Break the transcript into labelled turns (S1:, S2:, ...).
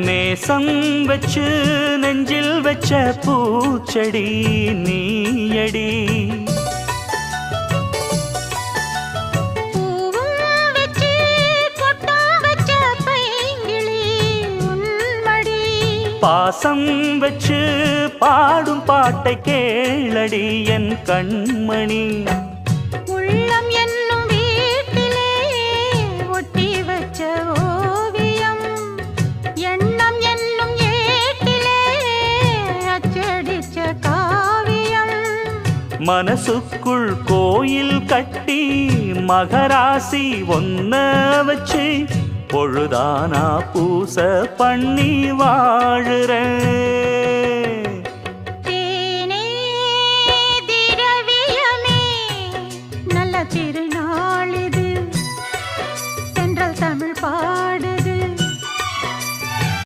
S1: நேசம் வச்சு நெஞ்சில் வச்ச பூச்செடி நீயடி. பாசம் வச்சு பாடும் பாட்டை கேளடி என் கண்மணி.
S2: உள்ளம் என்னும் வீட்டிலே ஒட்டி வச்ச ஓவியம், எண்ணம் என்னும் ஏட்டிலே அச்சடிச்ச காவியம்.
S1: மனசுக்குள் கோயில் கட்டி மகராசி ஒன்ன வச்சு பொழுதானா பூச பண்ணி வாழுறேன்.